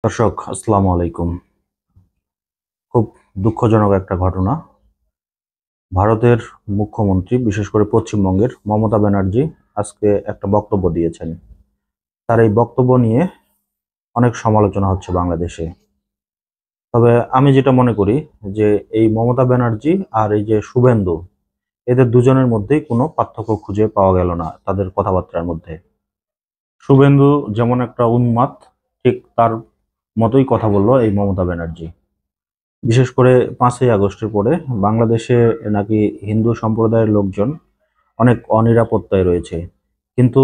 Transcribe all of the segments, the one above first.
দর্শক আসসালামু আলাইকুম। খুব দুঃখজনক একটা ঘটনা। ভারতের মুখ্যমন্ত্রী, বিশেষ করে পশ্চিমবঙ্গের মমতা ব্যানার্জি আজকে একটা বক্তব্য দিয়েছেন। তার এই বক্তব্য নিয়ে অনেক সমালোচনা হচ্ছে বাংলাদেশে। তবে আমি যেটা মনে করি যে এই মমতা ব্যানার্জি আর এই যে শুভেন্দু, এদের দুজনের মধ্যেই কোনো পার্থক্য খুঁজে পাওয়া গেল না তাদের কথাবার্তার মধ্যে। শুভেন্দু যেমন একটা উন্মাদ, ঠিক তার মতোই কথা বলল এই মমতা ব্যানার্জি। বিশেষ করে 5ই আগস্টের পরে বাংলাদেশে নাকি হিন্দু সম্প্রদায়ের লোকজন অনেক অনিরাপত্তায় রয়েছে। কিন্তু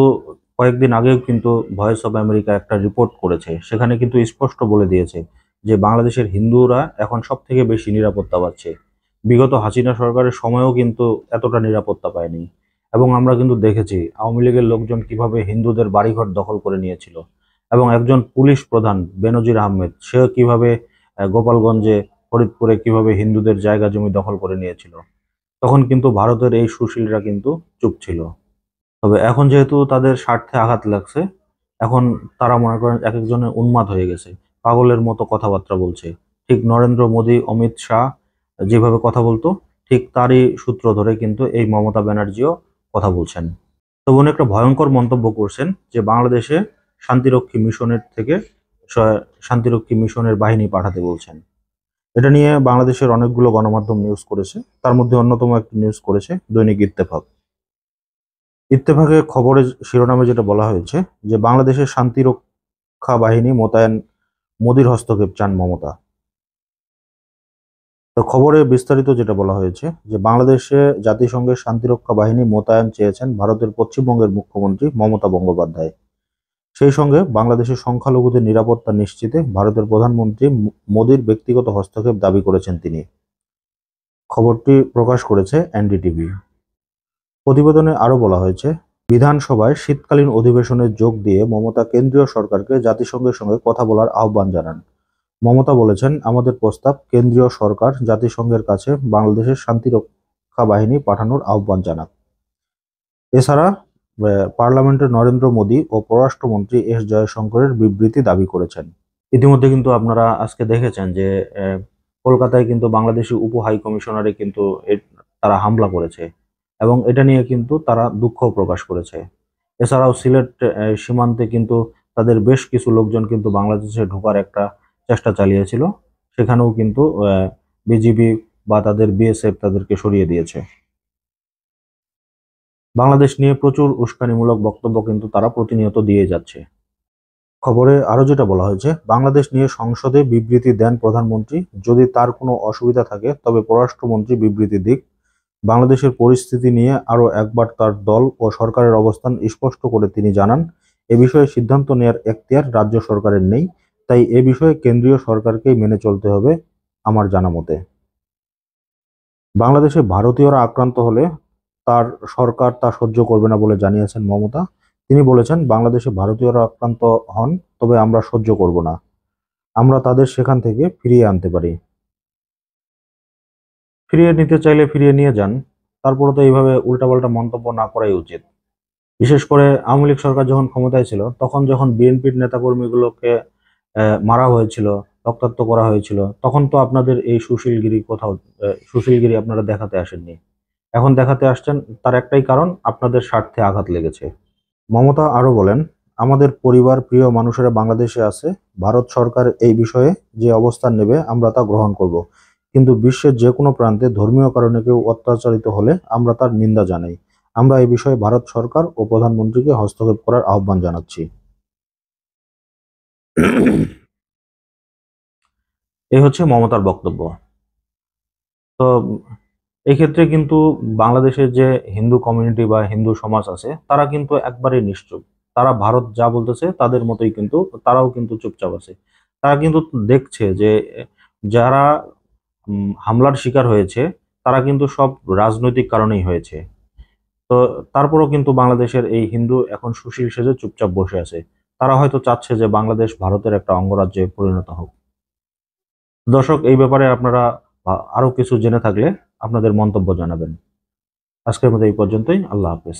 কয়েকদিন আগেও কিন্তু ভয়েস অব আমেরিকা একটা রিপোর্ট করেছে, সেখানে কিন্তু স্পষ্ট বলে দিয়েছে যে বাংলাদেশের হিন্দুরা এখন সব থেকে বেশি নিরাপত্তা পাচ্ছে। বিগত হাসিনা সরকারের সময়ও কিন্তু এতটা নিরাপত্তা পায়নি। এবং আমরা কিন্তু দেখেছি আওয়ামী লীগের লোকজন কিভাবে হিন্দুদের বাড়িঘর দখল করে নিয়েছিল। এবং একজন পুলিশ প্রধান বেনজির আহমেদ, সে কিভাবে গোপালগঞ্জে, ফরিদপুরে কিভাবে হিন্দুদের জায়গা জমি দখল করে নিয়েছিল। তখন কিন্তু ভারতের এই সুশীলরা কিন্তু চুপ ছিল। তবে এখন যেহেতু তাদের স্বার্থে আঘাত লাগছে, এখন তারা মনে করেন এক একজনের উন্মাদ হয়ে গেছে, পাগলের মতো কথাবার্তা বলছে। ঠিক নরেন্দ্র মোদী, অমিত শাহ যেভাবে কথা বলতো, ঠিক তারই সূত্র ধরে কিন্তু এই মমতা ব্যানার্জিও কথা বলছেন। তো উনি একটা ভয়ঙ্কর মন্তব্য করছেন যে বাংলাদেশে শান্তিরক্ষী মিশনের থেকে শান্তিরক্ষী মিশনের বাহিনী পাঠাতে বলছেন। এটা নিয়ে বাংলাদেশের অনেকগুলো গণমাধ্যম নিউজ করেছে। তার মধ্যে অন্যতম একটি নিউজ করেছে দৈনিক ইত্তেফাক। ইত্তেফাকের খবরের শিরোনামে যেটা বলা হয়েছে যে বাংলাদেশের শান্তিরক্ষা বাহিনী মোতায়েন, মোদির হস্তক্ষেপ চান মমতা। তো খবরে বিস্তারিত যেটা বলা হয়েছে যে বাংলাদেশে জাতিসংঘের শান্তিরক্ষা বাহিনী মোতায়েন চেয়েছেন ভারতের পশ্চিমবঙ্গের মুখ্যমন্ত্রী মমতা বন্দ্যোপাধ্যায়। সেই সঙ্গে বাংলাদেশের সংখ্যালঘুদের নিরাপত্তা নিশ্চিতে ভারতের প্রধানমন্ত্রী মোদির ব্যক্তিগত হস্তক্ষেপ দাবি করেছেন তিনি। খবরটি প্রকাশ করেছে এনডিটিভি। প্রতিবেদনে আরও বলা হয়েছে, বিধানসভায় শীতকালীন অধিবেশনে যোগ দিয়ে মমতা কেন্দ্রীয় সরকারকে জাতিসংঘের সঙ্গে কথা বলার আহ্বান জানান। মমতা বলেছেন, আমাদের প্রস্তাব কেন্দ্রীয় সরকার জাতিসংঘের কাছে বাংলাদেশের শান্তিরক্ষা বাহিনী পাঠানোর আহ্বান জানাক। এছাড়া পার্লামেন্টে নরেন্দ্র মোদী ও পররাষ্ট্রমন্ত্রী এস জয়শঙ্করের বিবৃতি দাবি করেছেন। ইতিমধ্যে কিন্তু আপনারা আজকে দেখেছেন যে কলকাতায় কিন্তু বাংলাদেশি উপ হাই কমিশনারে কিন্তু তারা হামলা করেছে এবং এটা নিয়ে কিন্তু তারা দুঃখ প্রকাশ করেছে। এছাড়াও সিলেট সীমান্তে কিন্তু তাদের বেশ কিছু লোকজন কিন্তু বাংলাদেশে ঢোকার একটা চেষ্টা চালিয়েছিল। সেখানেও কিন্তু বিজিবি বা তাদের বিএসএফ তাদেরকে সরিয়ে দিয়েছে। বাংলাদেশ নিয়ে প্রচুর উস্কানিমূলক বক্তব্য কিন্তু তারা প্রতিনিয়ত দিয়ে যাচ্ছে। খবরে আরো যেটা বলা হয়েছে, বাংলাদেশ নিয়ে সংসদে বিবৃতি দেন প্রধানমন্ত্রী, যদি তার কোনো অসুবিধা থাকে তবে পররাষ্ট্রমন্ত্রী বিবৃতি দিক। বাংলাদেশের পরিস্থিতি নিয়ে আরও একবার তার দল ও সরকারের অবস্থান স্পষ্ট করে তিনি জানান, এ বিষয়ে সিদ্ধান্ত নেয়ার এখতিয়ার রাজ্য সরকারের নেই, তাই এ বিষয়ে কেন্দ্রীয় সরকারকেই মেনে চলতে হবে আমার জানা মতে। বাংলাদেশে ভারতীয়রা আক্রান্ত হলে তার সরকার তা সহ্য করবে না বলে জানিয়েছেন মমতা। তিনি বলেছেন, বাংলাদেশে ভারতীয়রা আক্রান্ত হন তবে আমরা সহ্য করব না, আমরা তাদের সেখান থেকে ফিরিয়ে আনতে পারি। ফিরিয়ে নিতে চাইলে ফিরিয়ে নিয়ে যান, তারপরে তো এইভাবে উল্টাপাল্টা মন্তব্য না করাই উচিত। বিশেষ করে আওয়ামী লীগ সরকার যখন ক্ষমতায় ছিল, তখন যখন বিএনপির নেতাকর্মীগুলোকে মারা হয়েছিল, রক্তাক্ত করা হয়েছিল, তখন তো আপনাদের এই সুশীলগিরি কোথাও সুশীলগিরি আপনারা দেখাতে আসেননি। এখন দেখাতে আসছেন, তার একটাই কারণ, আপনাদের স্বার্থে আঘাত লেগেছে। মমতা আরো বলেন, আমাদের পরিবার প্রিয় মানুষেরা বাংলাদেশে আছে, ভারত সরকার এই বিষয়ে যে অবস্থান নেবে আমরা তা গ্রহণ করব। কিন্তু বিশ্বের যে কোনো প্রান্তে ধর্মীয় কারণে কেউ অত্যাচারিত হলে আমরা তার নিন্দা জানাই। আমরা এই বিষয়ে ভারত সরকার ও প্রধানমন্ত্রীকে হস্তক্ষেপ করার আহ্বান জানাচ্ছি। এই হচ্ছে মমতার বক্তব্য। তো এক্ষেত্রে কিন্তু বাংলাদেশের যে হিন্দু কমিউনিটি বা হিন্দু সমাজ আছে, তারা কিন্তু একবারে নিশ্চুপ। তারা ভারত যা বলতেছে তাদের মতোই কিন্তু তারাও কিন্তু চুপচাপ আছে। তারা কিন্তু দেখছে যে যারা হামলার শিকার হয়েছে, তারা কিন্তু সব রাজনৈতিক কারণেই হয়েছে। তো তারপরও কিন্তু বাংলাদেশের এই হিন্দু এখন সুশীল সেজে চুপচাপ বসে আছে। তারা হয়তো চাচ্ছে যে বাংলাদেশ ভারতের একটা অঙ্গরাজ্যে পরিণত হোক। দর্শক, এই ব্যাপারে আপনারা আরো কিছু জেনে থাকলে আপনাদের মন্তব্য জানাবেন। আজকের মতো এই পর্যন্তই। আল্লাহ হাফেজ।